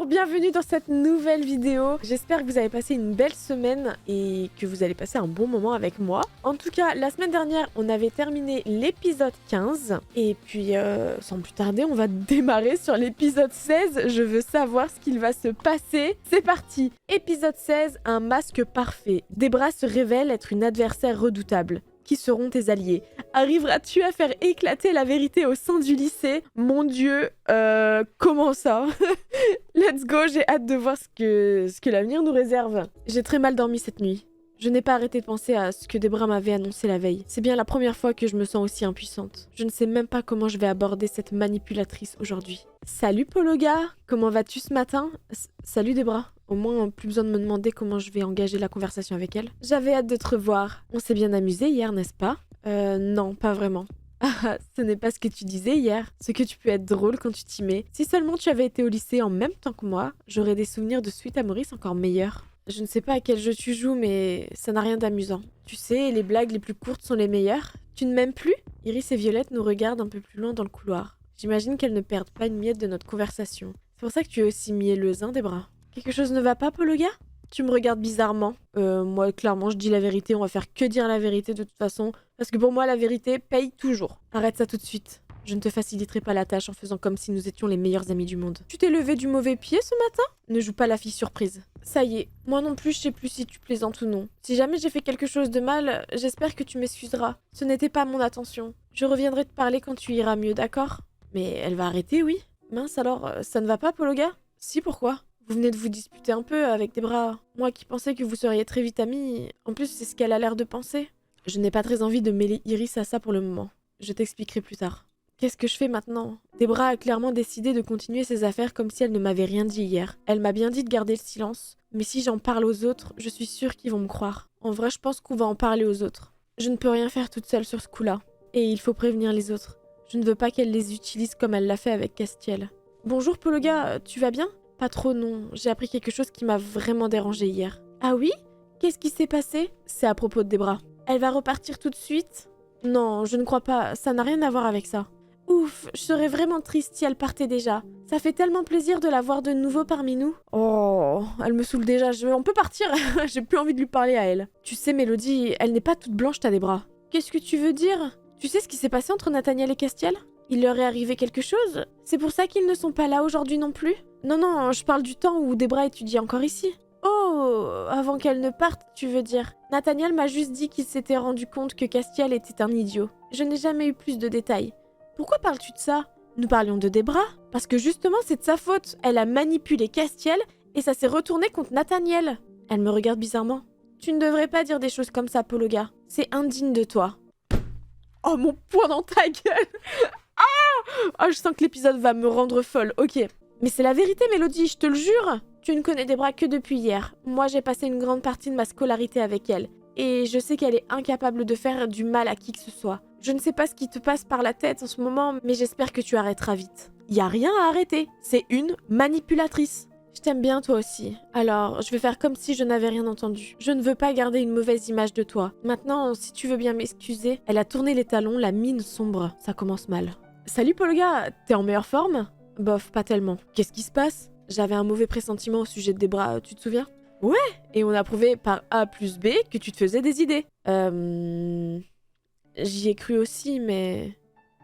Bonjour, bienvenue dans cette nouvelle vidéo. J'espère que vous avez passé une belle semaine et que vous allez passer un bon moment avec moi. En tout cas, la semaine dernière, on avait terminé l'épisode 15. Et puis, sans plus tarder, on va démarrer sur l'épisode 16. Je veux savoir ce qu'il va se passer. C'est parti. Épisode 16, un masque parfait. Debra se révèle être une adversaire redoutable. Qui seront tes alliés? Arriveras-tu à faire éclater la vérité au sein du lycée? Mon Dieu, comment ça? Let's go, j'ai hâte de voir ce que l'avenir nous réserve. J'ai très mal dormi cette nuit. Je n'ai pas arrêté de penser à ce que Debra m'avait annoncé la veille. C'est bien la première fois que je me sens aussi impuissante. Je ne sais même pas comment je vais aborder cette manipulatrice aujourd'hui. Salut Pologa, comment vas-tu ce matin? Salut Debra. Au moins, plus besoin de me demander comment je vais engager la conversation avec elle. J'avais hâte de te revoir. On s'est bien amusé hier, n'est-ce pas? Non, pas vraiment. Ah, ce n'est pas ce que tu disais hier. Ce que tu peux être drôle quand tu t'y mets. Si seulement tu avais été au lycée en même temps que moi, j'aurais des souvenirs de Sweet Amoris encore meilleurs. Je ne sais pas à quel jeu tu joues, mais ça n'a rien d'amusant. Tu sais, les blagues les plus courtes sont les meilleures. Tu ne m'aimes plus? Iris et Violette nous regardent un peu plus loin dans le couloir. J'imagine qu'elles ne perdent pas une miette de notre conversation. C'est pour ça que tu es aussi mielleuse, hein, Debra? Quelque chose ne va pas, Pologa? Tu me regardes bizarrement. Moi, clairement, je dis la vérité. On va faire que dire la vérité de toute façon. Parce que pour moi, la vérité paye toujours. Arrête ça tout de suite. Je ne te faciliterai pas la tâche en faisant comme si nous étions les meilleurs amis du monde. Tu t'es levé du mauvais pied ce matin? Ne joue pas la fille surprise. Ça y est, moi non plus, je sais plus si tu plaisantes ou non. Si jamais j'ai fait quelque chose de mal, j'espère que tu m'excuseras. Ce n'était pas mon intention. Je reviendrai te parler quand tu iras mieux, d'accord? Mais elle va arrêter, oui? Mince alors, ça ne va pas, Pologa? Si, pourquoi? Vous venez de vous disputer un peu avec Debra. Moi qui pensais que vous seriez très vite amis, en plus c'est ce qu'elle a l'air de penser. Je n'ai pas très envie de mêler Iris à ça pour le moment. Je t'expliquerai plus tard. Qu'est-ce que je fais maintenant? Debra a clairement décidé de continuer ses affaires comme si elle ne m'avait rien dit hier. Elle m'a bien dit de garder le silence, mais si j'en parle aux autres, je suis sûre qu'ils vont me croire. En vrai, je pense qu'on va en parler aux autres. Je ne peux rien faire toute seule sur ce coup-là. Et il faut prévenir les autres. Je ne veux pas qu'elle les utilise comme elle l'a fait avec Castiel. Bonjour Pologa, tu vas bien? Pas trop non, j'ai appris quelque chose qui m'a vraiment dérangée hier. Ah oui? Qu'est-ce qui s'est passé? C'est à propos de Debra. Elle va repartir tout de suite? Non, je ne crois pas, ça n'a rien à voir avec ça. Ouf, je serais vraiment triste si elle partait déjà. Ça fait tellement plaisir de la voir de nouveau parmi nous. Oh, elle me saoule déjà, on peut partir. J'ai plus envie de lui parler à elle. Tu sais Mélodie, elle n'est pas toute blanche ta Debra. Qu'est-ce que tu veux dire? Tu sais ce qui s'est passé entre Nathaniel et Castiel? Il leur est arrivé quelque chose? C'est pour ça qu'ils ne sont pas là aujourd'hui non plus? Non, je parle du temps où Debra étudie encore ici. Oh, avant qu'elle ne parte, tu veux dire. Nathaniel m'a juste dit qu'il s'était rendu compte que Castiel était un idiot. Je n'ai jamais eu plus de détails. Pourquoi parles-tu de ça? Nous parlions de Debra? Parce que justement, c'est de sa faute. Elle a manipulé Castiel et ça s'est retourné contre Nathaniel. Elle me regarde bizarrement. Tu ne devrais pas dire des choses comme ça, Pologa. C'est indigne de toi. Oh, mon poing dans ta gueule. Ah, je sens que l'épisode va me rendre folle. Ok. Mais c'est la vérité, Mélodie, je te le jure. Tu ne connais Debra que depuis hier. Moi, j'ai passé une grande partie de ma scolarité avec elle. Et je sais qu'elle est incapable de faire du mal à qui que ce soit. Je ne sais pas ce qui te passe par la tête en ce moment, mais j'espère que tu arrêteras vite. Y a rien à arrêter. C'est une manipulatrice. Je t'aime bien toi aussi. Alors, je vais faire comme si je n'avais rien entendu. Je ne veux pas garder une mauvaise image de toi. Maintenant, si tu veux bien m'excuser, elle a tourné les talons, la mine sombre. Ça commence mal. Salut Pologa, t'es en meilleure forme? Bof, pas tellement. Qu'est-ce qui se passe? J'avais un mauvais pressentiment au sujet de Debra, tu te souviens? Ouais, et on a prouvé par A plus B que tu te faisais des idées. J'y ai cru aussi, mais...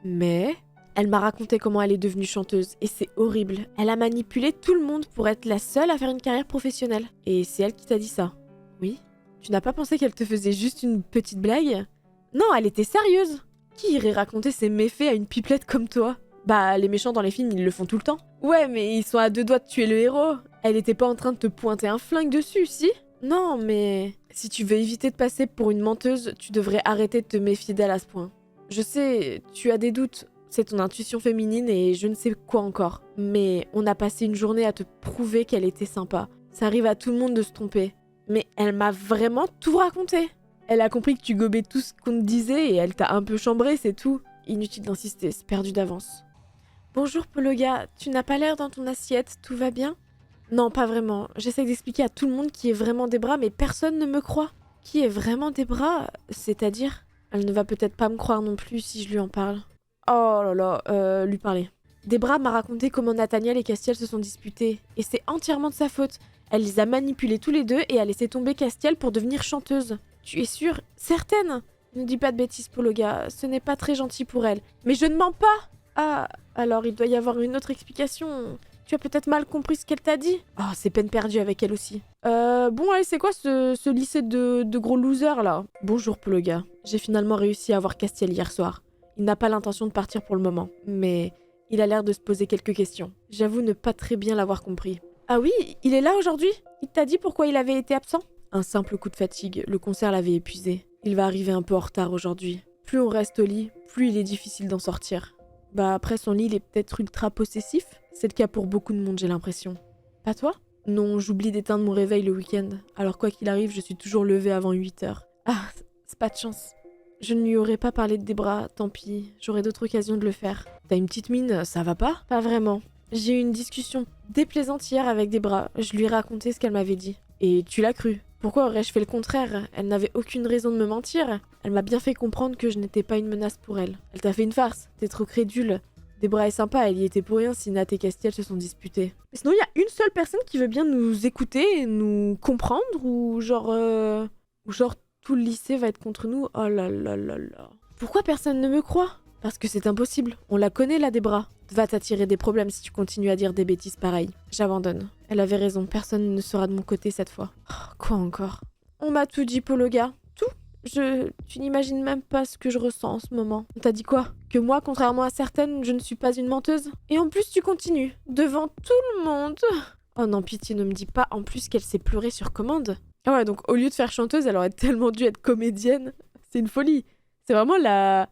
Elle m'a raconté comment elle est devenue chanteuse, et c'est horrible. Elle a manipulé tout le monde pour être la seule à faire une carrière professionnelle. Et c'est elle qui t'a dit ça. Oui? Tu n'as pas pensé qu'elle te faisait juste une petite blague? Non, elle était sérieuse. Qui irait raconter ses méfaits à une pipelette comme toi? Bah, les méchants dans les films, ils le font tout le temps. Ouais, mais ils sont à deux doigts de tuer le héros. Elle était pas en train de te pointer un flingue dessus, si? Non, mais... Si tu veux éviter de passer pour une menteuse, tu devrais arrêter de te méfier d'elle à ce point. Je sais, tu as des doutes. C'est ton intuition féminine et je ne sais quoi encore. Mais on a passé une journée à te prouver qu'elle était sympa. Ça arrive à tout le monde de se tromper. Mais elle m'a vraiment tout raconté. Elle a compris que tu gobais tout ce qu'on te disait et elle t'a un peu chambré, c'est tout. Inutile d'insister, c'est perdu d'avance. Bonjour Pologa, tu n'as pas l'air dans ton assiette, tout va bien? Non, pas vraiment. J'essaie d'expliquer à tout le monde qui est vraiment Debra, mais personne ne me croit. Qui est vraiment Debra? C'est-à-dire? Elle ne va peut-être pas me croire non plus si je lui en parle. Oh là là, lui parler. Debra m'a raconté comment Nathaniel et Castiel se sont disputés. Et c'est entièrement de sa faute. Elle les a manipulés tous les deux et a laissé tomber Castiel pour devenir chanteuse. Tu es sûre? Certaine? Ne dis pas de bêtises, Pologa. Ce n'est pas très gentil pour elle. Mais je ne mens pas! Ah, alors il doit y avoir une autre explication. Tu as peut-être mal compris ce qu'elle t'a dit. Oh, c'est peine perdue avec elle aussi. Bon, allez, c'est quoi ce lycée de gros losers, là? Bonjour, Pologa. J'ai finalement réussi à voir Castiel hier soir. Il n'a pas l'intention de partir pour le moment, mais il a l'air de se poser quelques questions. J'avoue ne pas très bien l'avoir compris. Ah oui, il est là aujourd'hui? Il t'a dit pourquoi il avait été absent? Un simple coup de fatigue, le concert l'avait épuisé. Il va arriver un peu en retard aujourd'hui. Plus on reste au lit, plus il est difficile d'en sortir. Bah après son lit, il est peut-être ultra possessif. C'est le cas pour beaucoup de monde, j'ai l'impression. Pas toi? Non, j'oublie d'éteindre mon réveil le week-end. Alors quoi qu'il arrive, je suis toujours levée avant 8h. Ah, c'est pas de chance. Je ne lui aurais pas parlé de Debra, tant pis. J'aurai d'autres occasions de le faire. T'as une petite mine, ça va pas? Pas vraiment. J'ai eu une discussion déplaisante hier avec Debra. Je lui ai raconté ce qu'elle m'avait dit. Et tu l'as cru. Pourquoi aurais-je fait le contraire? Elle n'avait aucune raison de me mentir. Elle m'a bien fait comprendre que je n'étais pas une menace pour elle. Elle t'a fait une farce. T'es trop crédule. Debra est sympa, elle y était pour rien si Nat et Castiel se sont disputés. Mais sinon, il y a une seule personne qui veut bien nous écouter, nous comprendre, ou genre tout le lycée va être contre nous. Oh là là là là. Pourquoi personne ne me croit? Parce que c'est impossible. On la connaît, la Debra. Va t'attirer des problèmes si tu continues à dire des bêtises pareilles. J'abandonne. Elle avait raison, personne ne sera de mon côté cette fois. Oh, quoi encore? On m'a tout dit, Pologa. Tout? Tu n'imagines même pas ce que je ressens en ce moment. On t'a dit quoi? Que moi, contrairement à certaines, je ne suis pas une menteuse? Et en plus, tu continues. Devant tout le monde. Oh non, pitié, ne me dis pas en plus qu'elle s'est pleurée sur commande. Ah ouais, donc au lieu de faire chanteuse, elle aurait tellement dû être comédienne. C'est une folie. C'est vraiment la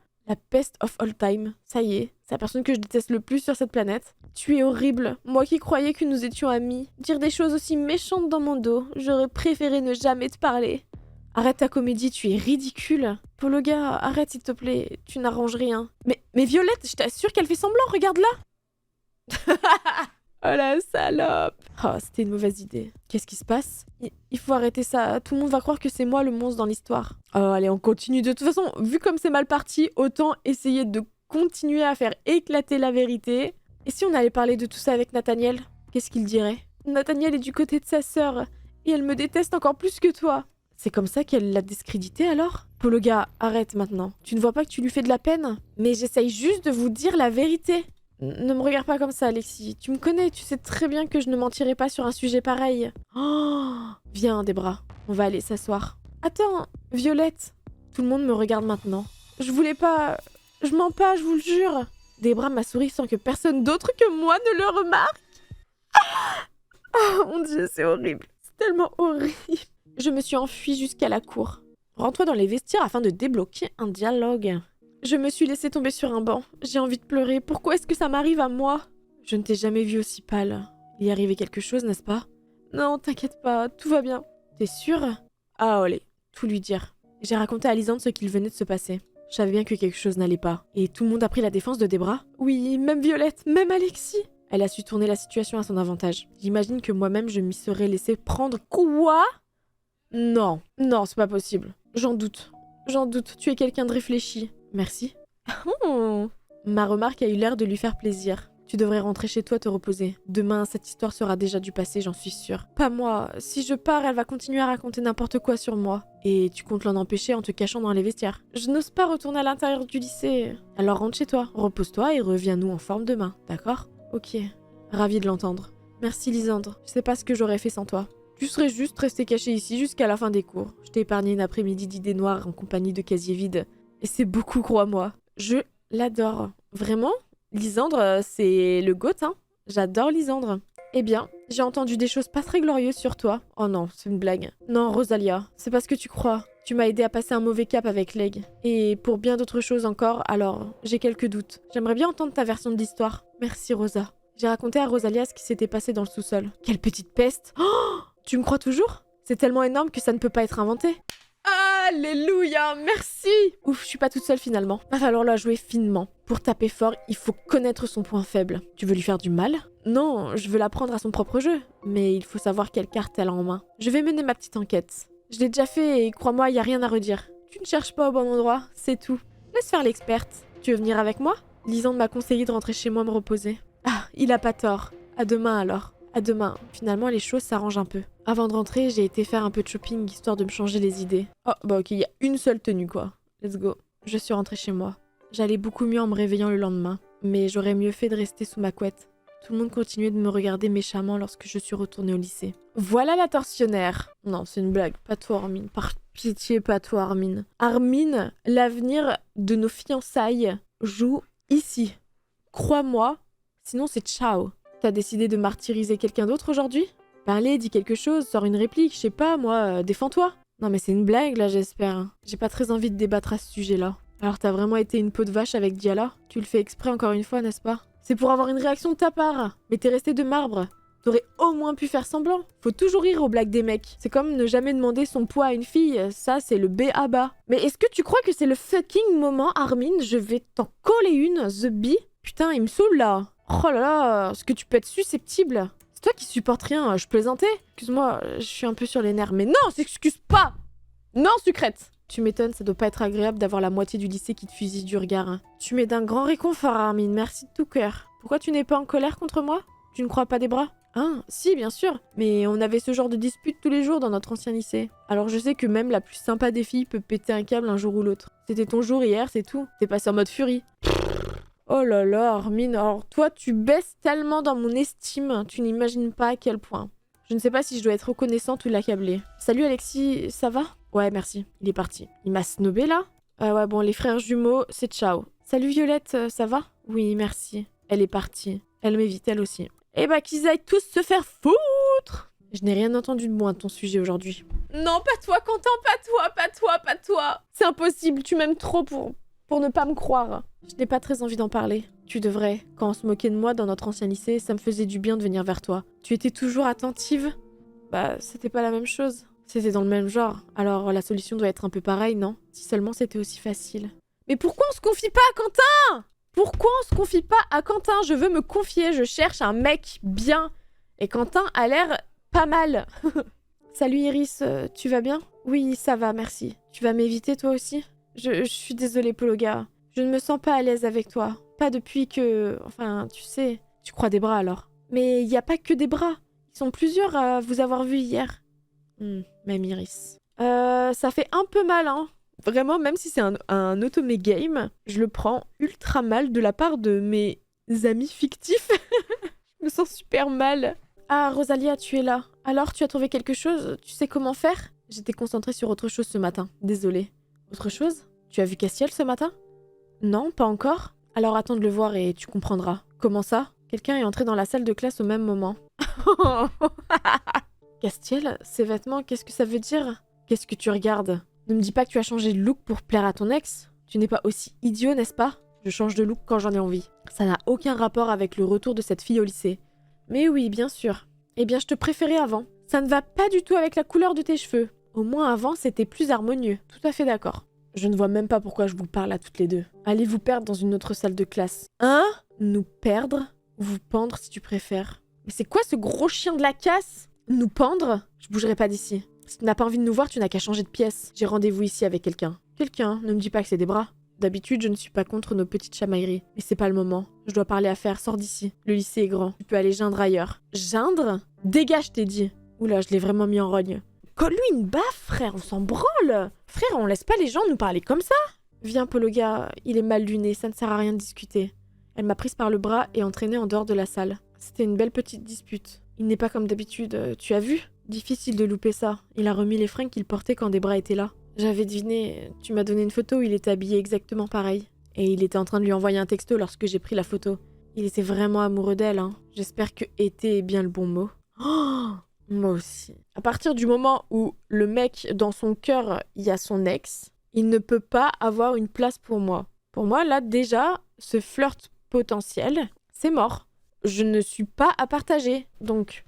peste of all time. Ça y est, c'est la personne que je déteste le plus sur cette planète. Tu es horrible. Moi qui croyais que nous étions amis. Dire des choses aussi méchantes dans mon dos. J'aurais préféré ne jamais te parler. Arrête ta comédie, tu es ridicule. Pologa, arrête s'il te plaît, tu n'arranges rien. Mais Violette, je t'assure qu'elle fait semblant, regarde-la. Oh la salope. Oh, c'était une mauvaise idée. Qu'est-ce qui se passe? Il faut arrêter ça, tout le monde va croire que c'est moi le monstre dans l'histoire. Oh allez, on continue. De toute façon, vu comme c'est mal parti, autant essayer de continuer à faire éclater la vérité. Et si on allait parler de tout ça avec Nathaniel? Qu'est-ce qu'il dirait? Nathaniel est du côté de sa sœur, et elle me déteste encore plus que toi. C'est comme ça qu'elle l'a discrédité alors? Pologa, arrête maintenant. Tu ne vois pas que tu lui fais de la peine? Mais j'essaye juste de vous dire la vérité. Ne me regarde pas comme ça, Alexis. Tu me connais, tu sais très bien que je ne mentirai pas sur un sujet pareil. Oh, viens, Debra, on va aller s'asseoir. Attends, Violette. Tout le monde me regarde maintenant. Je voulais pas... Je mens pas, je vous le jure. Debra m'a souri sans que personne d'autre que moi ne le remarque. Oh mon Dieu, c'est horrible. C'est tellement horrible. Je me suis enfuie jusqu'à la cour. Rends-toi dans les vestiaires afin de débloquer un dialogue. Je me suis laissée tomber sur un banc. J'ai envie de pleurer. Pourquoi est-ce que ça m'arrive à moi? Je ne t'ai jamais vue aussi pâle. Il y est arrivé quelque chose, n'est-ce pas? Non, t'inquiète pas, tout va bien. T'es sûre? Ah, allez, tout lui dire. J'ai raconté à Lisande ce qu'il venait de se passer. Je savais bien que quelque chose n'allait pas. Et tout le monde a pris la défense de Debra? Oui, même Violette, même Alexis. Elle a su tourner la situation à son avantage. J'imagine que moi-même je m'y serais laissée prendre. Quoi? Non, non, c'est pas possible. J'en doute. J'en doute, tu es quelqu'un de réfléchi. Merci. Oh. Ma remarque a eu l'air de lui faire plaisir. Tu devrais rentrer chez toi te reposer. Demain, cette histoire sera déjà du passé, j'en suis sûre. Pas moi. Si je pars, elle va continuer à raconter n'importe quoi sur moi. Et tu comptes l'en empêcher en te cachant dans les vestiaires. Je n'ose pas retourner à l'intérieur du lycée. Alors rentre chez toi, repose-toi et reviens-nous en forme demain, d'accord? Ok. Ravie de l'entendre. Merci Lisandre. Je sais pas ce que j'aurais fait sans toi. Tu serais juste resté caché ici jusqu'à la fin des cours. Je t'ai épargné une après-midi d'idées noires en compagnie de casiers vides. Et c'est beaucoup, crois-moi. Je l'adore. Vraiment? Lisandre, c'est le GOAT, hein? J'adore Lisandre. Eh bien, j'ai entendu des choses pas très glorieuses sur toi. Oh non, c'est une blague. Non, Rosalia, c'est pas ce que tu crois. Tu m'as aidé à passer un mauvais cap avec Leg. Et pour bien d'autres choses encore, alors j'ai quelques doutes. J'aimerais bien entendre ta version de l'histoire. Merci, Rosa. J'ai raconté à Rosalia ce qui s'était passé dans le sous-sol. Quelle petite peste! Oh! Tu me crois toujours? C'est tellement énorme que ça ne peut pas être inventé. Alléluia, merci! Ouf, je suis pas toute seule finalement. Va falloir la jouer finement. Pour taper fort, il faut connaître son point faible. Tu veux lui faire du mal? Non, je veux la prendre à son propre jeu. Mais il faut savoir quelle carte elle a en main. Je vais mener ma petite enquête. Je l'ai déjà fait et crois-moi, y a rien à redire. Tu ne cherches pas au bon endroit, c'est tout. Laisse faire l'experte. Tu veux venir avec moi? Lisande m'a conseillé de rentrer chez moi me reposer. Ah, il a pas tort. À demain alors. À demain. Finalement, les choses s'arrangent un peu. Avant de rentrer, j'ai été faire un peu de shopping histoire de me changer les idées. Oh, bah ok, il y a une seule tenue quoi. Let's go. Je suis rentrée chez moi. J'allais beaucoup mieux en me réveillant le lendemain. Mais j'aurais mieux fait de rester sous ma couette. Tout le monde continuait de me regarder méchamment lorsque je suis retournée au lycée. Voilà la tortionnaire. Non, c'est une blague. Pas toi, Armin. Par pitié, pas toi, Armin. Armin, l'avenir de nos fiançailles joue ici. Crois-moi, sinon c'est ciao. T'as décidé de martyriser quelqu'un d'autre aujourd'hui? Ben allez, dis quelque chose, sors une réplique, je sais pas, moi, défends-toi. Non mais c'est une blague là, j'espère. J'ai pas très envie de débattre à ce sujet-là. Alors t'as vraiment été une peau de vache avec Diala? Tu le fais exprès encore une fois, n'est-ce pas? C'est pour avoir une réaction de ta part. Mais t'es resté de marbre. T'aurais au moins pu faire semblant. Faut toujours rire aux blagues des mecs. C'est comme ne jamais demander son poids à une fille. Ça, c'est le B à bas. Mais est-ce que tu crois que c'est le fucking moment, Armin? Je vais t'en coller une, The B. Putain, il me saoule là. Oh là là, est-ce que tu peux être susceptible? C'est toi qui supportes rien, je plaisantais. Excuse-moi, je suis un peu sur les nerfs. Mais non, s'excuse pas. Non, sucrète. Tu m'étonnes, ça doit pas être agréable d'avoir la moitié du lycée qui te fusille du regard. Hein. Tu m'es d'un grand réconfort, Armin, merci de tout cœur. Pourquoi tu n'es pas en colère contre moi? Tu ne crois pas des bras? Hein, si, bien sûr. Mais on avait ce genre de dispute tous les jours dans notre ancien lycée. Alors je sais que même la plus sympa des filles peut péter un câble un jour ou l'autre. C'était ton jour hier, c'est tout. T'es passé en mode furie. Oh là là, Armin, alors toi tu baisses tellement dans mon estime, tu n'imagines pas à quel point. Je ne sais pas si je dois être reconnaissante ou l'accabler. Salut Alexis, ça va? Ouais, merci. Il est parti. Il m'a snobé là? Ouais, bon, les frères jumeaux, c'est ciao. Salut Violette, ça va? Oui, merci. Elle est partie. Elle m'évite, elle aussi. Eh bah, qu'ils aillent tous se faire foutre! Je n'ai rien entendu de moi de ton sujet aujourd'hui. Non, pas toi, Quentin, pas toi, pas toi, pas toi! C'est impossible, tu m'aimes trop pour ne pas me croire. Je n'ai pas très envie d'en parler. Tu devrais. Quand on se moquait de moi dans notre ancien lycée, ça me faisait du bien de venir vers toi. Tu étais toujours attentive? Bah, c'était pas la même chose. C'était dans le même genre. Alors la solution doit être un peu pareille, non? Si seulement c'était aussi facile. Mais pourquoi on se confie pas à Quentin? Pourquoi on se confie pas à Quentin? Je veux me confier, je cherche un mec bien. Et Quentin a l'air pas mal. Salut Iris, tu vas bien? Oui, ça va, merci. Tu vas m'éviter toi aussi? Je suis désolée, Pologa. Je ne me sens pas à l'aise avec toi. Pas depuis que... Enfin, tu sais... Tu crois des bras alors. Mais il n'y a pas que des bras. Ils sont plusieurs à vous avoir vu hier. Même Iris. Ça fait un peu mal, hein. Vraiment, même si c'est un automé game, je le prends ultra mal de la part de mes amis fictifs. Je me sens super mal. Ah, Rosalia, tu es là. Alors, tu as trouvé quelque chose? Tu sais comment faire? J'étais concentrée sur autre chose ce matin. Désolée. Autre chose? Tu as vu Castiel ce matin? Non, pas encore. Alors attends de le voir et tu comprendras. Comment ça? Quelqu'un est entré dans la salle de classe au même moment. Castiel, ces vêtements, qu'est-ce que ça veut dire? Qu'est-ce que tu regardes? Ne me dis pas que tu as changé de look pour plaire à ton ex. Tu n'es pas aussi idiot, n'est-ce pas? Je change de look quand j'en ai envie. Ça n'a aucun rapport avec le retour de cette fille au lycée. Mais oui, bien sûr. Eh bien, je te préférais avant. Ça ne va pas du tout avec la couleur de tes cheveux. Au moins avant, c'était plus harmonieux. Tout à fait d'accord. Je ne vois même pas pourquoi je vous parle à toutes les deux. Allez vous perdre dans une autre salle de classe. Hein? Nous perdre? Ou vous pendre si tu préfères. Mais c'est quoi ce gros chien de la casse? Nous pendre? Je bougerai pas d'ici. Si tu n'as pas envie de nous voir, tu n'as qu'à changer de pièce. J'ai rendez-vous ici avec quelqu'un. Quelqu'un? Ne me dis pas que c'est des bras. D'habitude, je ne suis pas contre nos petites chamailleries. Mais c'est pas le moment. Je dois parler à faire. Sors d'ici. Le lycée est grand. Tu peux aller geindre ailleurs. Geindre? Dégage, t'ai dit. Oula, je l'ai vraiment mis en rogne. Colle-lui une baffe, frère, on s'en branle. Frère, on laisse pas les gens nous parler comme ça. Viens, Pologa, il est mal luné, ça ne sert à rien de discuter. Elle m'a prise par le bras et entraînée en dehors de la salle. C'était une belle petite dispute. Il n'est pas comme d'habitude, tu as vu? Difficile de louper ça. Il a remis les fringues qu'il portait quand Debra était là. J'avais deviné, tu m'as donné une photo où il était habillé exactement pareil. Et il était en train de lui envoyer un texto lorsque j'ai pris la photo. Il était vraiment amoureux d'elle, hein. J'espère que « était » est bien le bon mot. Oh, moi aussi. À partir du moment où le mec, dans son cœur, il y a son ex, il ne peut pas avoir une place pour moi. Pour moi, là, déjà, ce flirt potentiel, c'est mort. Je ne suis pas à partager. Donc,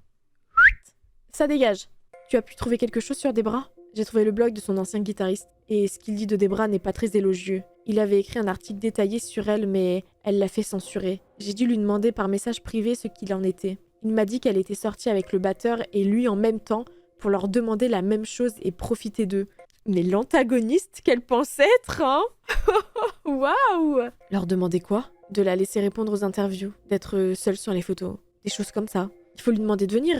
ça dégage. Tu as pu trouver quelque chose sur Debra? J'ai trouvé le blog de son ancien guitariste. Et ce qu'il dit de Debra n'est pas très élogieux. Il avait écrit un article détaillé sur elle, mais elle l'a fait censurer. J'ai dû lui demander par message privé ce qu'il en était. Il m'a dit qu'elle était sortie avec le batteur et lui en même temps pour leur demander la même chose et profiter d'eux. Mais l'antagoniste qu'elle pensait être, hein? Waouh! Leur demander quoi? de la laisser répondre aux interviews, d'être seule sur les photos, des choses comme ça. Il faut lui demander de venir,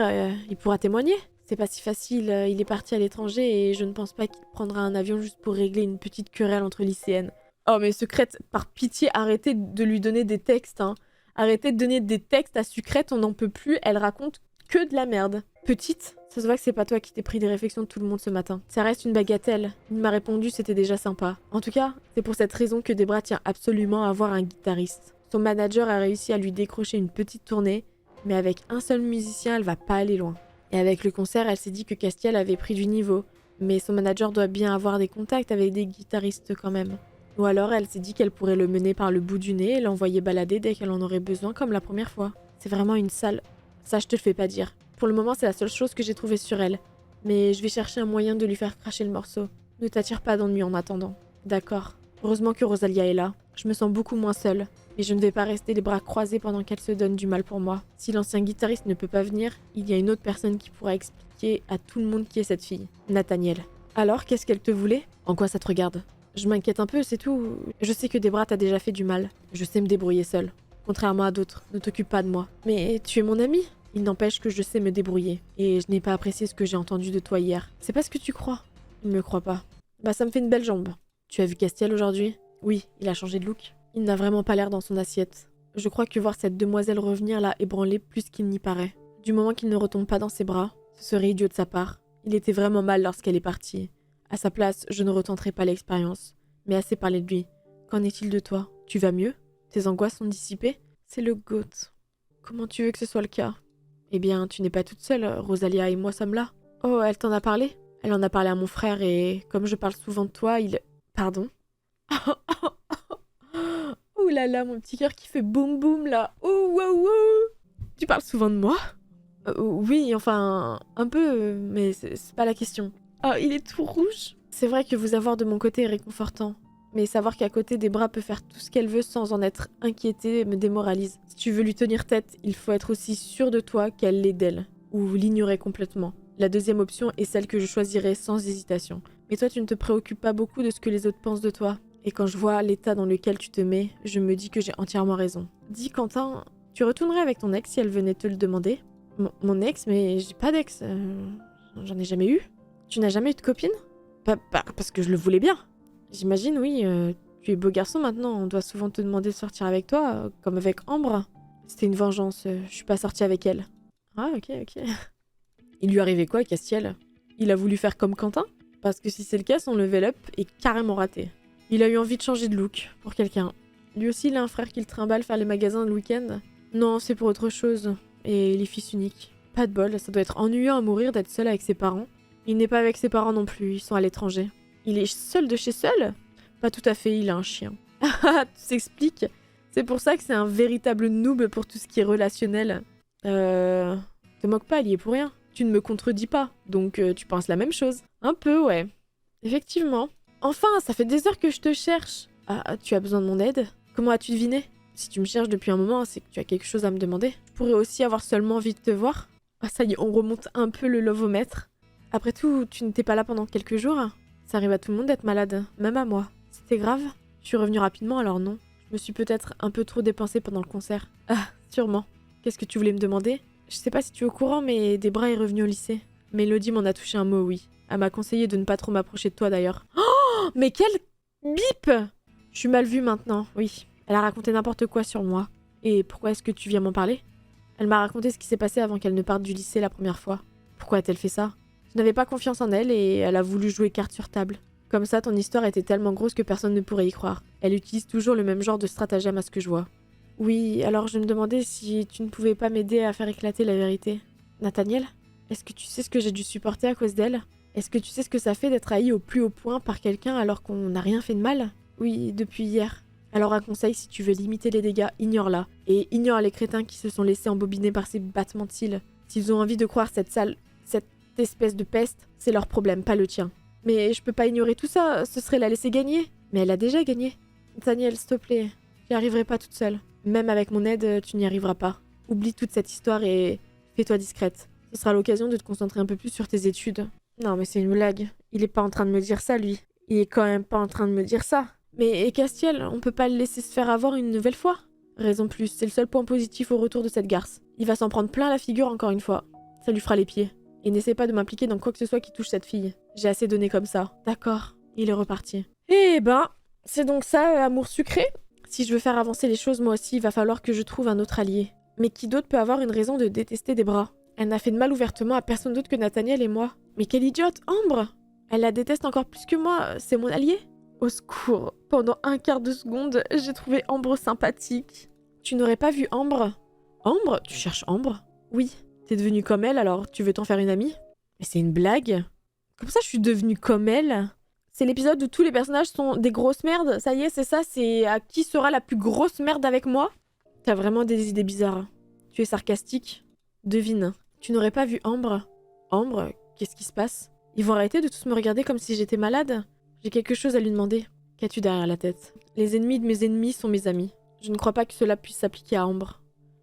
il pourra témoigner. C'est pas si facile, il est parti à l'étranger et je ne pense pas qu'il prendra un avion juste pour régler une petite querelle entre lycéennes. Oh mais Secrète, par pitié, arrêtez de lui donner des textes, hein. Arrêtez de donner des textes à Sucrète, on n'en peut plus, elle raconte que de la merde. Petite, ça se voit que c'est pas toi qui t'es pris des réflexions de tout le monde ce matin. Ça reste une bagatelle. Il m'a répondu, c'était déjà sympa. En tout cas, c'est pour cette raison que Debra tient absolument à avoir un guitariste. Son manager a réussi à lui décrocher une petite tournée, mais avec un seul musicien, elle va pas aller loin. Et avec le concert, elle s'est dit que Castiel avait pris du niveau, mais son manager doit bien avoir des contacts avec des guitaristes quand même. Ou alors elle s'est dit qu'elle pourrait le mener par le bout du nez et l'envoyer balader dès qu'elle en aurait besoin comme la première fois. C'est vraiment une sale... Ça, je te le fais pas dire. Pour le moment, c'est la seule chose que j'ai trouvée sur elle. Mais je vais chercher un moyen de lui faire cracher le morceau. Ne t'attire pas d'ennui en attendant. D'accord. Heureusement que Rosalia est là. Je me sens beaucoup moins seule. Et je ne vais pas rester les bras croisés pendant qu'elle se donne du mal pour moi. Si l'ancien guitariste ne peut pas venir, il y a une autre personne qui pourra expliquer à tout le monde qui est cette fille. Nathaniel. Alors, qu'est-ce qu'elle te voulait? En quoi ça te regarde? Je m'inquiète un peu, c'est tout. Je sais que Debra t'a déjà fait du mal. Je sais me débrouiller seule. Contrairement à d'autres, ne t'occupe pas de moi. Mais tu es mon ami. Il n'empêche que je sais me débrouiller. Et je n'ai pas apprécié ce que j'ai entendu de toi hier. C'est pas ce que tu crois. Il me croit pas. Bah ça me fait une belle jambe. Tu as vu Castiel aujourd'hui? Oui, il a changé de look. Il n'a vraiment pas l'air dans son assiette. Je crois que voir cette demoiselle revenir l'a ébranlé plus qu'il n'y paraît. Du moment qu'il ne retombe pas dans ses bras, ce serait idiot de sa part. Il était vraiment mal lorsqu'elle est partie. À sa place, je ne retenterai pas l'expérience. Mais assez parlé de lui. Qu'en est-il de toi? Tu vas mieux? Tes angoisses sont dissipées? C'est le GOAT. Comment tu veux que ce soit le cas? Eh bien, tu n'es pas toute seule, Rosalia et moi sommes là. Oh, elle t'en a parlé? Elle en a parlé à mon frère et comme je parle souvent de toi, il... Pardon? Ouh là là, mon petit cœur qui fait boum boum là. Ouh ouh ouh. Tu parles souvent de moi? Oui, enfin, un peu, mais c'est pas la question. Oh, il est tout rouge. C'est vrai que vous avoir de mon côté est réconfortant. Mais savoir qu'à côté des bras peut faire tout ce qu'elle veut sans en être inquiétée me démoralise. Si tu veux lui tenir tête, il faut être aussi sûr de toi qu'elle l'est d'elle. Ou l'ignorer complètement. La deuxième option est celle que je choisirais sans hésitation. Mais toi, tu ne te préoccupes pas beaucoup de ce que les autres pensent de toi. Et quand je vois l'état dans lequel tu te mets, je me dis que j'ai entièrement raison. Dis, Quentin, tu retournerais avec ton ex si elle venait te le demander? Mon ex? Mais j'ai pas d'ex. J'en ai jamais eu. Tu n'as jamais eu de copine? Parce que je le voulais bien. J'imagine, oui. Tu es beau garçon maintenant. On doit souvent te demander de sortir avec toi, comme avec Ambre. C'était une vengeance. Je suis pas sortie avec elle. Ah, ok, ok. Il lui arrivait quoi, Castiel? Il a voulu faire comme Quentin? Parce que si c'est le cas, son level up est carrément raté. Il a eu envie de changer de look pour quelqu'un. Lui aussi, il a un frère qui le trimballe faire les magasins le week-end. Non, c'est pour autre chose. Et il est fils unique. Pas de bol, ça doit être ennuyeux à mourir d'être seul avec ses parents. Il n'est pas avec ses parents non plus, ils sont à l'étranger. Il est seul de chez seul? Pas tout à fait, il a un chien. Ah, tout s'explique. C'est pour ça que c'est un véritable noob pour tout ce qui est relationnel. Te moque pas, il y est pour rien. Tu ne me contredis pas, donc tu penses la même chose. Un peu, ouais. Effectivement. Enfin, ça fait des heures que je te cherche. Ah, tu as besoin de mon aide? Comment as-tu deviné? Si tu me cherches depuis un moment, c'est que tu as quelque chose à me demander. Je pourrais aussi avoir seulement envie de te voir. Ah, ça y est, on remonte un peu le lovomètre. Après tout, tu n'étais pas là pendant quelques jours. Ça arrive à tout le monde d'être malade, même à moi. C'était grave? Je suis revenue rapidement, alors non. Je me suis peut-être un peu trop dépensée pendant le concert. Ah, sûrement. Qu'est-ce que tu voulais me demander? Je sais pas si tu es au courant, mais Debra est revenue au lycée. Mélodie m'en a touché un mot, oui. Elle m'a conseillé de ne pas trop m'approcher de toi d'ailleurs. Oh, mais quel bip! Je suis mal vue maintenant, oui. Elle a raconté n'importe quoi sur moi. Et pourquoi est-ce que tu viens m'en parler? Elle m'a raconté ce qui s'est passé avant qu'elle ne parte du lycée la première fois. Pourquoi a-t-elle fait ça? Je n'avais pas confiance en elle et elle a voulu jouer carte sur table. Comme ça, ton histoire était tellement grosse que personne ne pourrait y croire. Elle utilise toujours le même genre de stratagème à ce que je vois. Oui, alors je me demandais si tu ne pouvais pas m'aider à faire éclater la vérité. Nathaniel, est-ce que tu sais ce que j'ai dû supporter à cause d'elle? Est-ce que tu sais ce que ça fait d'être haï au plus haut point par quelqu'un alors qu'on n'a rien fait de mal? Oui, depuis hier. Alors un conseil, si tu veux limiter les dégâts, ignore-la. Et ignore les crétins qui se sont laissés embobiner par ces battements de cils. S'ils ont envie de croire cette espèce de peste, c'est leur problème, pas le tien. Mais je peux pas ignorer tout ça, ce serait la laisser gagner. Mais elle a déjà gagné. Nathaniel, s'il te plaît, j'y arriverai pas toute seule. Même avec mon aide, tu n'y arriveras pas. Oublie toute cette histoire et fais-toi discrète. Ce sera l'occasion de te concentrer un peu plus sur tes études. Non mais c'est une blague. Il est pas en train de me dire ça, lui. Il est quand même pas en train de me dire ça. Mais et Castiel, on peut pas le laisser se faire avoir une nouvelle fois? Raison plus, c'est le seul point positif au retour de cette garce. Il va s'en prendre plein la figure encore une fois. Ça lui fera les pieds. Et n'essaie pas de m'impliquer dans quoi que ce soit qui touche cette fille. J'ai assez donné comme ça. D'accord, il est reparti. Eh ben, c'est donc ça, amour sucré? Si je veux faire avancer les choses moi aussi, il va falloir que je trouve un autre allié. Mais qui d'autre peut avoir une raison de détester Debra? Elle n'a fait de mal ouvertement à personne d'autre que Nathaniel et moi. Mais quelle idiote, Ambre! Elle la déteste encore plus que moi, c'est mon allié? Au secours, pendant un quart de seconde, j'ai trouvé Ambre sympathique. Tu n'aurais pas vu Ambre? Ambre? Tu cherches Ambre? Oui. T'es devenue comme elle, alors tu veux t'en faire une amie? Mais c'est une blague? Comme ça je suis devenue comme elle? C'est l'épisode où tous les personnages sont des grosses merdes? Ça y est, c'est ça? C'est à qui sera la plus grosse merde avec moi? T'as vraiment des idées bizarres. Tu es sarcastique? Devine. Tu n'aurais pas vu Ambre? Ambre? Qu'est-ce qui se passe? Ils vont arrêter de tous me regarder comme si j'étais malade? J'ai quelque chose à lui demander. Qu'as-tu derrière la tête? Les ennemis de mes ennemis sont mes amis. Je ne crois pas que cela puisse s'appliquer à Ambre.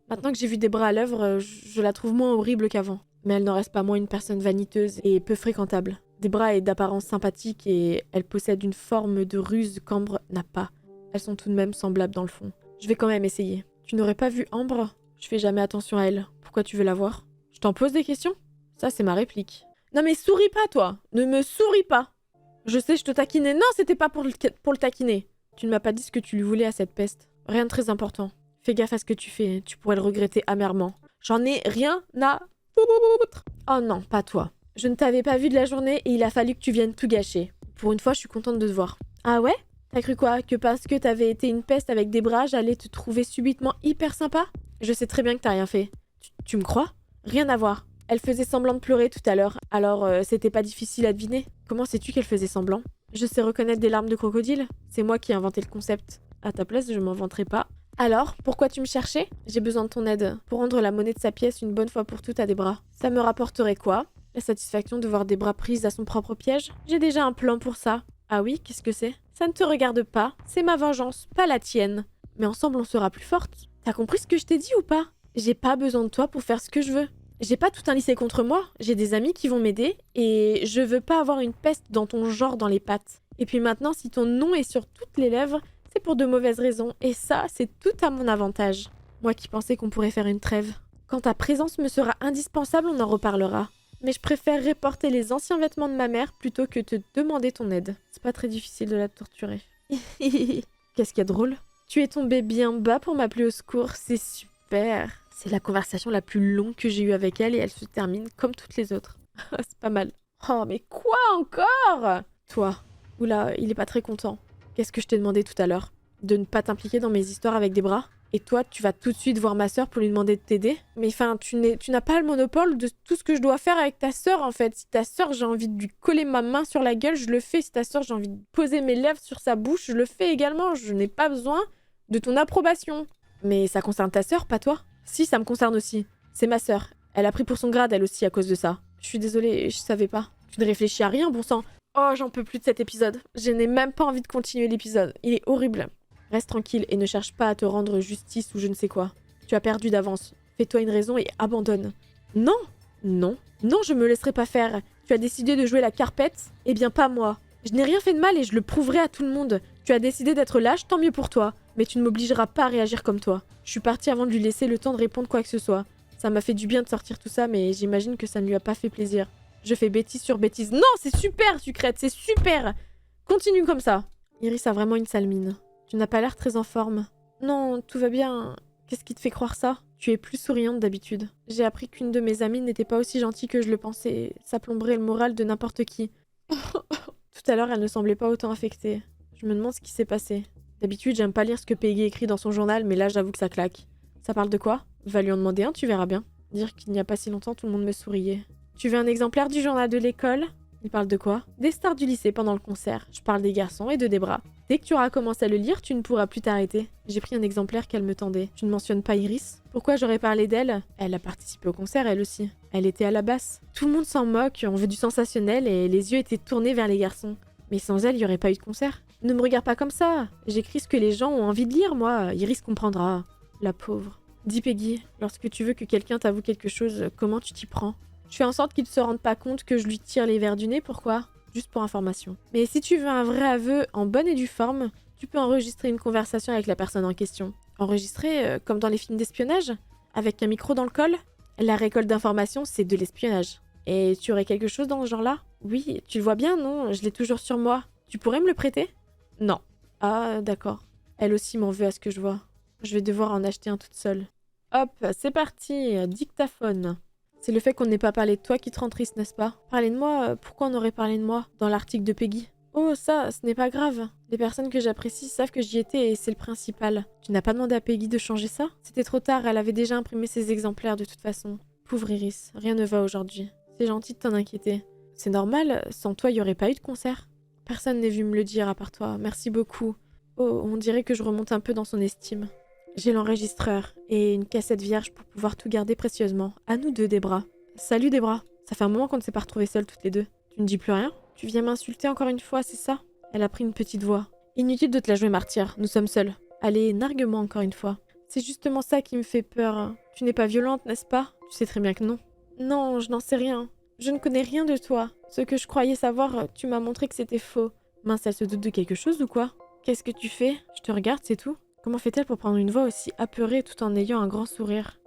Maintenant que j'ai vu Debra à l'œuvre, je la trouve moins horrible qu'avant. Mais elle n'en reste pas moins une personne vaniteuse et peu fréquentable. Debra est d'apparence sympathique et elle possède une forme de ruse qu'Ambre n'a pas. Elles sont tout de même semblables dans le fond. Je vais quand même essayer. Tu n'aurais pas vu Ambre? Je fais jamais attention à elle. Pourquoi tu veux la voir? Je t'en pose des questions? Ça, c'est ma réplique. Non mais souris pas, toi! Ne me souris pas! Je sais, je te taquinais. Non, c'était pas pour le taquiner. Tu ne m'as pas dit ce que tu lui voulais à cette peste. Rien de très important. Fais gaffe à ce que tu fais, tu pourrais le regretter amèrement. J'en ai rien à foutre. Oh non, pas toi. Je ne t'avais pas vu de la journée et il a fallu que tu viennes tout gâcher. Pour une fois, je suis contente de te voir. Ah ouais? T'as cru quoi? Que parce que t'avais été une peste avec des bras, j'allais te trouver subitement hyper sympa? Je sais très bien que t'as rien fait. Tu me crois? Rien à voir. Elle faisait semblant de pleurer tout à l'heure, alors c'était pas difficile à deviner. Comment sais-tu qu'elle faisait semblant? Je sais reconnaître des larmes de crocodile. C'est moi qui ai inventé le concept. À ta place, je m'en vanterai pas. Alors, pourquoi tu me cherchais? J'ai besoin de ton aide pour rendre la monnaie de sa pièce une bonne fois pour toutes à Debra. Ça me rapporterait quoi? La satisfaction de voir Debra prise à son propre piège? J'ai déjà un plan pour ça. Ah oui, qu'est-ce que c'est? Ça ne te regarde pas, c'est ma vengeance, pas la tienne. Mais ensemble on sera plus fortes. T'as compris ce que je t'ai dit ou pas? J'ai pas besoin de toi pour faire ce que je veux. J'ai pas tout un lycée contre moi, j'ai des amis qui vont m'aider et je veux pas avoir une peste dans ton genre dans les pattes. Et puis maintenant, si ton nom est sur toutes les lèvres, c'est pour de mauvaises raisons, et ça, c'est tout à mon avantage. Moi qui pensais qu'on pourrait faire une trêve. Quand ta présence me sera indispensable, on en reparlera. Mais je préférerais porter les anciens vêtements de ma mère plutôt que te demander ton aide. C'est pas très difficile de la torturer. Qu'est-ce qu'il y a de drôle? Tu es tombé bien bas pour m'appeler au secours, c'est super. C'est la conversation la plus longue que j'ai eue avec elle et elle se termine comme toutes les autres. C'est pas mal. Oh, mais quoi encore? Toi. Oula, il est pas très content. Qu'est-ce que je t'ai demandé tout à l'heure? De ne pas t'impliquer dans mes histoires avec des bras? Et toi, tu vas tout de suite voir ma sœur pour lui demander de t'aider? Mais enfin, tu n'as pas le monopole de tout ce que je dois faire avec ta sœur, en fait. Si ta sœur, j'ai envie de lui coller ma main sur la gueule, je le fais. Si ta sœur, j'ai envie de poser mes lèvres sur sa bouche, je le fais également. Je n'ai pas besoin de ton approbation. Mais ça concerne ta sœur, pas toi? Si, ça me concerne aussi. C'est ma sœur. Elle a pris pour son grade, elle aussi, à cause de ça. Je suis désolée, je savais pas. Tu ne réfléchis à rien, bon sang. Oh, j'en peux plus de cet épisode. Je n'ai même pas envie de continuer l'épisode. Il est horrible. Reste tranquille et ne cherche pas à te rendre justice ou je ne sais quoi. Tu as perdu d'avance. Fais-toi une raison et abandonne. Non! Non. Non, je me laisserai pas faire. Tu as décidé de jouer la carpette? Eh bien, pas moi. Je n'ai rien fait de mal et je le prouverai à tout le monde. Tu as décidé d'être lâche, tant mieux pour toi. Mais tu ne m'obligeras pas à réagir comme toi. Je suis partie avant de lui laisser le temps de répondre quoi que ce soit. Ça m'a fait du bien de sortir tout ça, mais j'imagine que ça ne lui a pas fait plaisir. Je fais bêtise sur bêtise. Non, c'est super, Sucrète, c'est super! Continue comme ça. Iris a vraiment une sale mine. Tu n'as pas l'air très en forme. Non, tout va bien. Qu'est-ce qui te fait croire ça? Tu es plus souriante d'habitude. J'ai appris qu'une de mes amies n'était pas aussi gentille que je le pensais. Ça plomberait le moral de n'importe qui. Tout à l'heure, elle ne semblait pas autant affectée. Je me demande ce qui s'est passé. D'habitude, j'aime pas lire ce que Peggy écrit dans son journal, mais là, j'avoue que ça claque. Ça parle de quoi? Va lui en demander un, tu verras bien. Dire qu'il n'y a pas si longtemps, tout le monde me souriait. Tu veux un exemplaire du journal de l'école? Il parle de quoi? Des stars du lycée pendant le concert. Je parle des garçons et de Debra. Dès que tu auras commencé à le lire, tu ne pourras plus t'arrêter. J'ai pris un exemplaire qu'elle me tendait. Tu ne mentionnes pas Iris? Pourquoi j'aurais parlé d'elle? Elle a participé au concert, elle aussi. Elle était à la basse. Tout le monde s'en moque, on veut du sensationnel et les yeux étaient tournés vers les garçons. Mais sans elle, il n'y aurait pas eu de concert. Ne me regarde pas comme ça. J'écris ce que les gens ont envie de lire, moi. Iris comprendra. La pauvre. Dis Peggy, lorsque tu veux que quelqu'un t'avoue quelque chose, comment tu t'y prends? Je fais en sorte qu'il ne se rende pas compte que je lui tire les vers du nez, pourquoi? Juste pour information. Mais si tu veux un vrai aveu en bonne et due forme, tu peux enregistrer une conversation avec la personne en question. Enregistrer comme dans les films d'espionnage? Avec un micro dans le col? La récolte d'informations, c'est de l'espionnage. Et tu aurais quelque chose dans ce genre-là? Oui, tu le vois bien, non? Je l'ai toujours sur moi. Tu pourrais me le prêter? Non. Ah, d'accord. Elle aussi m'en veut à ce que je vois. Je vais devoir en acheter un toute seule. Hop, c'est parti, dictaphone. C'est le fait qu'on n'ait pas parlé de toi qui te rend triste, n'est-ce pas? Parler de moi, pourquoi on aurait parlé de moi dans l'article de Peggy? Oh, ça, ce n'est pas grave. Les personnes que j'apprécie savent que j'y étais et c'est le principal. Tu n'as pas demandé à Peggy de changer ça? C'était trop tard, elle avait déjà imprimé ses exemplaires de toute façon. Pauvre Iris, rien ne va aujourd'hui. C'est gentil de t'en inquiéter. C'est normal, sans toi, il n'y aurait pas eu de concert. Personne n'est venu me le dire à part toi, merci beaucoup. Oh, on dirait que je remonte un peu dans son estime. J'ai l'enregistreur et une cassette vierge pour pouvoir tout garder précieusement. À nous deux, Debra. Salut, Debra. Ça fait un moment qu'on ne s'est pas retrouvés seules toutes les deux. Tu ne dis plus rien? Tu viens m'insulter encore une fois, c'est ça? Elle a pris une petite voix. Inutile de te la jouer, martyr. Nous sommes seuls. Allez, nargue-moi encore une fois. C'est justement ça qui me fait peur. Tu n'es pas violente, n'est-ce pas? Tu sais très bien que non. Non, je n'en sais rien. Je ne connais rien de toi. Ce que je croyais savoir, tu m'as montré que c'était faux. Mince, elle se doute de quelque chose ou quoi? Qu'est-ce que tu fais? Je te regarde, c'est tout? Comment fait-elle pour prendre une voix aussi apeurée tout en ayant un grand sourire?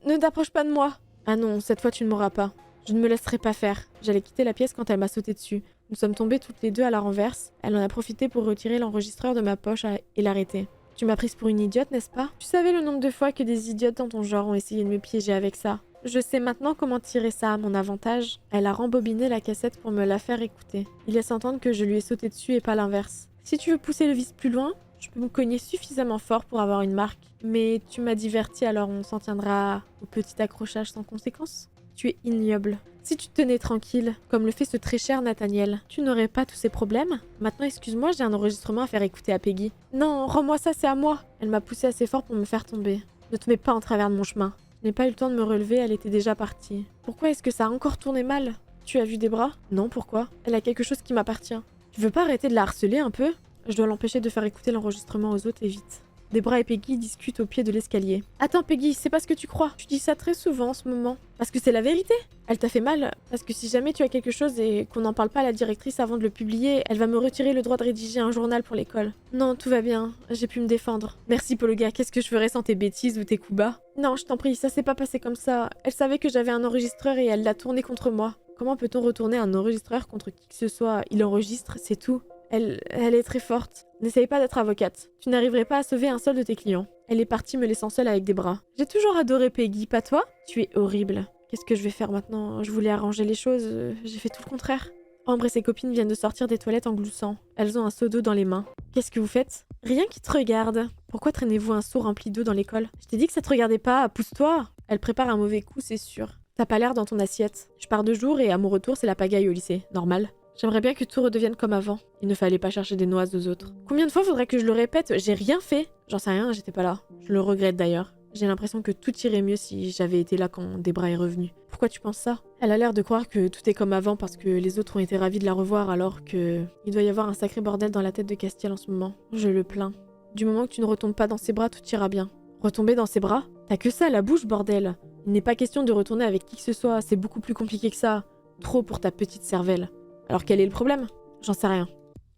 Ne t'approche pas de moi! Ah non, cette fois tu ne m'auras pas. Je ne me laisserai pas faire. J'allais quitter la pièce quand elle m'a sauté dessus. Nous sommes tombées toutes les deux à la renverse. Elle en a profité pour retirer l'enregistreur de ma poche et l'arrêter. Tu m'as prise pour une idiote, n'est-ce pas? Tu savais le nombre de fois que des idiotes dans ton genre ont essayé de me piéger avec ça. Je sais maintenant comment tirer ça à mon avantage. Elle a rembobiné la cassette pour me la faire écouter. Il laisse entendre que je lui ai sauté dessus et pas l'inverse. Si tu veux pousser le vice plus loin, je peux me cogner suffisamment fort pour avoir une marque. Mais tu m'as diverti, alors on s'en tiendra au petit accrochage sans conséquence. Tu es ignoble. Si tu te tenais tranquille, comme le fait ce très cher Nathaniel, tu n'aurais pas tous ces problèmes? Maintenant, excuse-moi, j'ai un enregistrement à faire écouter à Peggy. Non, rends-moi ça, c'est à moi. Elle m'a poussé assez fort pour me faire tomber. Ne te mets pas en travers de mon chemin. Je n'ai pas eu le temps de me relever, elle était déjà partie. Pourquoi est-ce que ça a encore tourné mal? Tu as vu des bras? Non, pourquoi? Elle a quelque chose qui m'appartient. Tu veux pas arrêter de la harceler un peu? Je dois l'empêcher de faire écouter l'enregistrement aux autres et vite. Debra et Peggy discutent au pied de l'escalier. Attends Peggy, c'est pas ce que tu crois. Tu dis ça très souvent en ce moment. Parce que c'est la vérité. Elle t'a fait mal. Parce que si jamais tu as quelque chose et qu'on n'en parle pas à la directrice avant de le publier, elle va me retirer le droit de rédiger un journal pour l'école. Non, tout va bien. J'ai pu me défendre. Merci Pologa, qu'est-ce que je ferais sans tes bêtises ou tes coups bas? Non, je t'en prie, ça s'est pas passé comme ça. Elle savait que j'avais un enregistreur et elle l'a tourné contre moi. Comment peut-on retourner un enregistreur contre qui que ce soit? Il enregistre, c'est tout. Elle est très forte. N'essaye pas d'être avocate. Tu n'arriverais pas à sauver un seul de tes clients. Elle est partie me laissant seule avec des bras. J'ai toujours adoré Peggy, pas toi? Tu es horrible. Qu'est-ce que je vais faire maintenant? Je voulais arranger les choses, j'ai fait tout le contraire. Ambre et ses copines viennent de sortir des toilettes en gloussant. Elles ont un seau d'eau dans les mains. Qu'est-ce que vous faites? Rien qui te regarde. Pourquoi traînez-vous un seau rempli d'eau dans l'école? Je t'ai dit que ça te regardait pas, pousse-toi. Elle prépare un mauvais coup, c'est sûr. T'as pas l'air dans ton assiette. Je pars 2 jours et à mon retour, c'est la pagaille au lycée. Normal. J'aimerais bien que tout redevienne comme avant. Il ne fallait pas chercher des noises aux autres. Combien de fois faudrait que je le répète? J'ai rien fait. J'en sais rien, j'étais pas là. Je le regrette d'ailleurs. J'ai l'impression que tout irait mieux si j'avais été là quand Debra est revenue. Pourquoi tu penses ça? Elle a l'air de croire que tout est comme avant parce que les autres ont été ravis de la revoir alors que... Il doit y avoir un sacré bordel dans la tête de Castiel en ce moment. Je le plains. Du moment que tu ne retombes pas dans ses bras, tout ira bien. Retomber dans ses bras? T'as que ça à la bouche, bordel. Il n'est pas question de retourner avec qui que ce soit, c'est beaucoup plus compliqué que ça. Trop pour ta petite cervelle. Alors quel est le problème? J'en sais rien.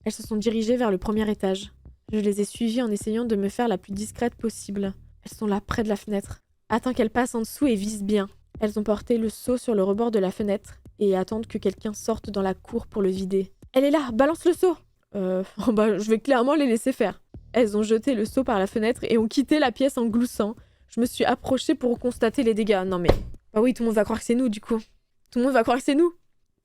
Elles se sont dirigées vers le premier étage. Je les ai suivies en essayant de me faire la plus discrète possible. Elles sont là près de la fenêtre. Attends qu'elles passent en dessous et visent bien. Elles ont porté le seau sur le rebord de la fenêtre et attendent que quelqu'un sorte dans la cour pour le vider. Elle est là, balance le seau! Je vais clairement les laisser faire. Elles ont jeté le seau par la fenêtre et ont quitté la pièce en gloussant. Je me suis approchée pour constater les dégâts. Non mais... Bah oui, tout le monde va croire que c'est nous du coup. Tout le monde va croire que c'est nous.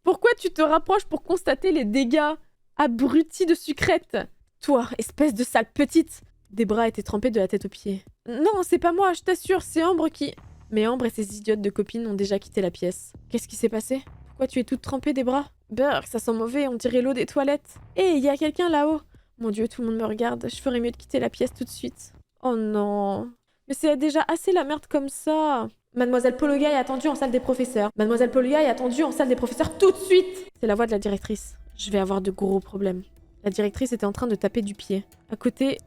Pourquoi tu te rapproches pour constater les dégâts? Abruti de sucrète! Toi, espèce de sale petite! Debra était trempée de la tête aux pieds. Non, c'est pas moi, je t'assure, c'est Ambre qui... Mais Ambre et ses idiotes de copines ont déjà quitté la pièce. Qu'est-ce qui s'est passé? Pourquoi tu es toute trempée, Debra? Burk, ça sent mauvais, on dirait l'eau des toilettes. Hé, il y a quelqu'un là-haut! Mon Dieu, tout le monde me regarde, je ferais mieux de quitter la pièce tout de suite. Oh non... Mais c'est déjà assez la merde comme ça. Mademoiselle Pologa est attendue en salle des professeurs. Mademoiselle Pologa est attendue en salle des professeurs tout de suite. C'est la voix de la directrice. Je vais avoir de gros problèmes. La directrice était en train de taper du pied. À côté...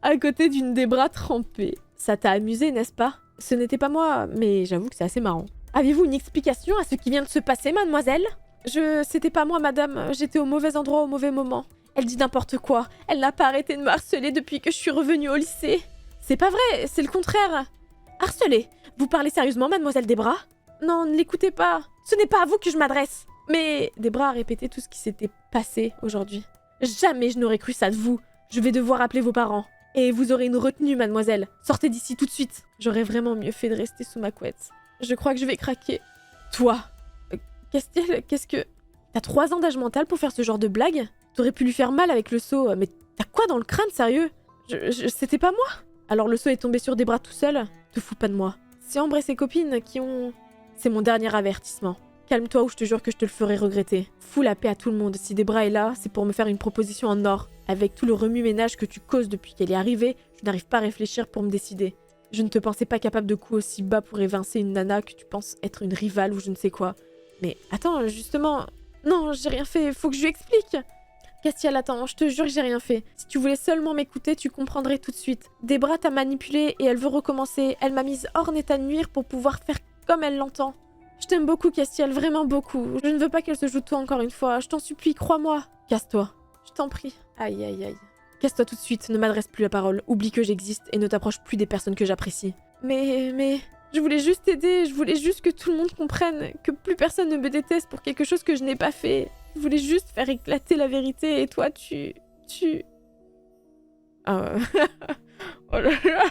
à côté d'une des bras trempée. Ça t'a amusé, n'est-ce pas? Ce n'était pas moi, mais j'avoue que c'est assez marrant. Avez-vous une explication à ce qui vient de se passer, mademoiselle? C'était pas moi, madame. J'étais au mauvais endroit au mauvais moment. Elle dit n'importe quoi. Elle n'a pas arrêté de me harceler depuis que je suis revenue au lycée. C'est pas vrai, c'est le contraire. Harcelé. Vous parlez sérieusement, mademoiselle Debra? Non, ne l'écoutez pas. Ce n'est pas à vous que je m'adresse. Mais Debra a répété tout ce qui s'était passé aujourd'hui. Jamais je n'aurais cru ça de vous. Je vais devoir appeler vos parents. Et vous aurez une retenue, mademoiselle. Sortez d'ici tout de suite. J'aurais vraiment mieux fait de rester sous ma couette. Je crois que je vais craquer. Toi, qu'est-ce que... T'as 3 ans d'âge mental pour faire ce genre de blague? T'aurais pu lui faire mal avec le seau. Mais t'as quoi dans le crâne, sérieux? C'était pas moi? Alors le seau est tombé sur Debra tout seul? Te fous pas de moi. C'est Ambre et ses copines qui ont... C'est mon dernier avertissement. Calme-toi ou je te jure que je te le ferai regretter. Fous la paix à tout le monde. Si Debra est là, c'est pour me faire une proposition en or. Avec tout le remue-ménage que tu causes depuis qu'elle est arrivée, je n'arrive pas à réfléchir pour me décider. Je ne te pensais pas capable de coups aussi bas pour évincer une nana que tu penses être une rivale ou je ne sais quoi. Mais attends, justement... Non, j'ai rien fait, faut que je lui explique. Castiel, attends, je te jure que j'ai rien fait. Si tu voulais seulement m'écouter, tu comprendrais tout de suite. Debra t'a manipulée et elle veut recommencer. Elle m'a mise hors état de nuire pour pouvoir faire comme elle l'entend. Je t'aime beaucoup, Castiel, vraiment beaucoup. Je ne veux pas qu'elle se joue de toi encore une fois. Je t'en supplie, crois-moi. Casse-toi. Je t'en prie. Aïe, aïe, aïe. Casse-toi tout de suite, ne m'adresse plus la parole. Oublie que j'existe et ne t'approche plus des personnes que j'apprécie. Mais... Je voulais juste t'aider, je voulais juste que tout le monde comprenne, que plus personne ne me déteste pour quelque chose que je n'ai pas fait. Je voulais juste faire éclater la vérité et toi, tu... Ah... Oh là là.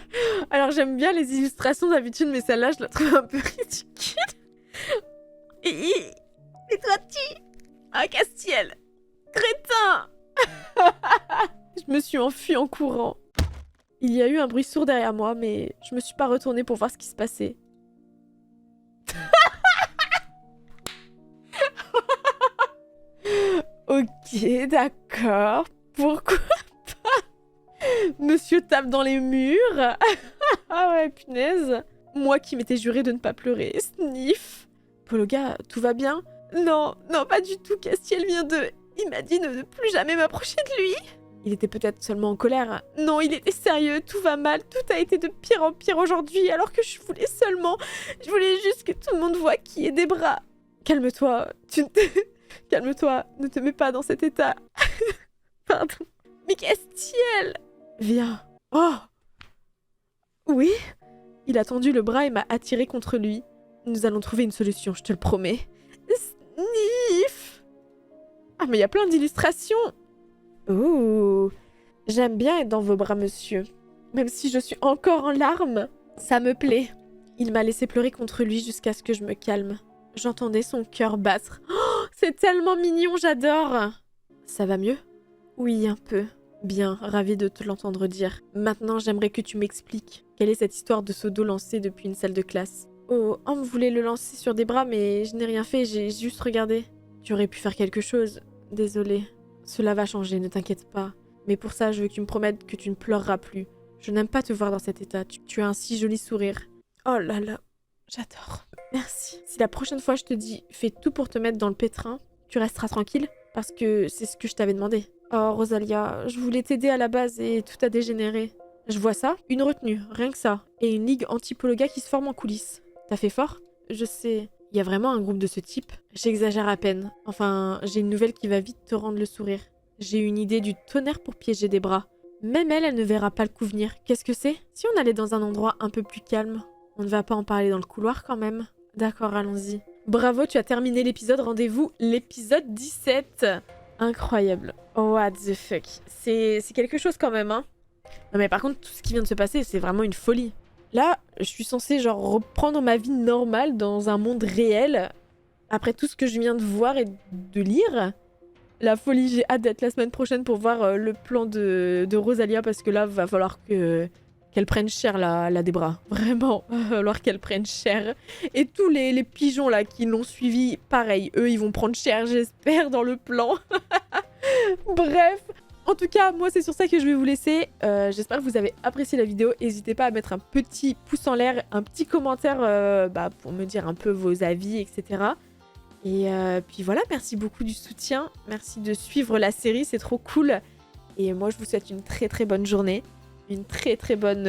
Alors j'aime bien les illustrations d'habitude, mais celle-là, je la trouve un peu ridicule. Et toi, tu... Ah, Castiel. Crétin. Je me suis enfuie en courant. Il y a eu un bruit sourd derrière moi, mais je me suis pas retournée pour voir ce qui se passait. Ok, d'accord. Pourquoi pas? Monsieur tape dans les murs. Ah ouais, punaise. Moi qui m'étais juré de ne pas pleurer. Sniff. Pologa, tout va bien? Non, non, pas du tout. Castiel vient de... Il m'a dit de ne plus jamais m'approcher de lui. Il était peut-être seulement en colère. Non, il était sérieux, tout va mal, tout a été de pire en pire aujourd'hui, alors que je voulais seulement... Je voulais juste que tout le monde voit qui est Debra. Calme-toi, Calme-toi, ne te mets pas dans cet état. Pardon. Mais Castiel! Viens. Oh! Oui? Il a tendu le bras et m'a attiré contre lui. Nous allons trouver une solution, je te le promets. Sniff! Ah, mais il y a plein d'illustrations! Ouh, j'aime bien être dans vos bras, monsieur. Même si je suis encore en larmes, ça me plaît. Il m'a laissé pleurer contre lui jusqu'à ce que je me calme. J'entendais son cœur battre. Oh, c'est tellement mignon, j'adore. Ça va mieux? Oui, un peu. Bien, ravie de te l'entendre dire. Maintenant, j'aimerais que tu m'expliques. Quelle est cette histoire de seau d'eau lancé depuis une salle de classe? Oh, Homme voulait le lancer sur des bras, mais je n'ai rien fait, j'ai juste regardé. Tu aurais pu faire quelque chose. Désolée. Cela va changer, ne t'inquiète pas. Mais pour ça, je veux que tu me promettes que tu ne pleureras plus. Je n'aime pas te voir dans cet état. Tu as un si joli sourire. Oh là là, j'adore. Merci. Si la prochaine fois je te dis fais tout pour te mettre dans le pétrin, tu resteras tranquille parce que c'est ce que je t'avais demandé. Oh Rosalia, je voulais t'aider à la base et tout a dégénéré. Je vois ça, une retenue, rien que ça, et une ligue anti-Pologa qui se forme en coulisses. T'as fait fort? Je sais. Il y a vraiment un groupe de ce type? J'exagère à peine. Enfin, j'ai une nouvelle qui va vite te rendre le sourire. J'ai une idée du tonnerre pour piéger Debra. Même elle ne verra pas le coup venir. Qu'est-ce que c'est? Si on allait dans un endroit un peu plus calme, on ne va pas en parler dans le couloir quand même? D'accord, allons-y. Bravo, tu as terminé l'épisode. Rendez-vous l'épisode 17. Incroyable. What the fuck. C'est quelque chose quand même, hein. Non mais par contre, tout ce qui vient de se passer, c'est vraiment une folie. Là, je suis censée genre reprendre ma vie normale dans un monde réel. Après tout ce que je viens de voir et de lire. La folie, j'ai hâte d'être la semaine prochaine pour voir le plan de Rosalia parce que là, va falloir qu'elle prenne cher la Debra. Vraiment, va falloir qu'elle prenne cher. Et tous les pigeons là qui l'ont suivi, pareil, eux ils vont prendre cher, j'espère, dans le plan. Bref. En tout cas, moi, c'est sur ça que je vais vous laisser. J'espère que vous avez apprécié la vidéo. N'hésitez pas à mettre un petit pouce en l'air, un petit commentaire pour me dire un peu vos avis, etc. Et puis voilà, merci beaucoup du soutien. Merci de suivre la série, c'est trop cool. Et moi, je vous souhaite une très très bonne journée. Une très très bonne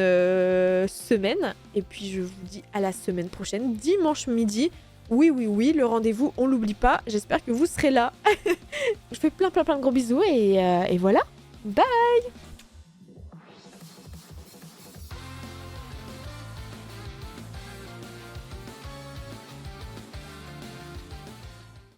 semaine. Et puis, je vous dis à la semaine prochaine, dimanche midi. Oui, oui, oui, le rendez-vous, on l'oublie pas. J'espère que vous serez là. Je fais plein de gros bisous et voilà. Bye!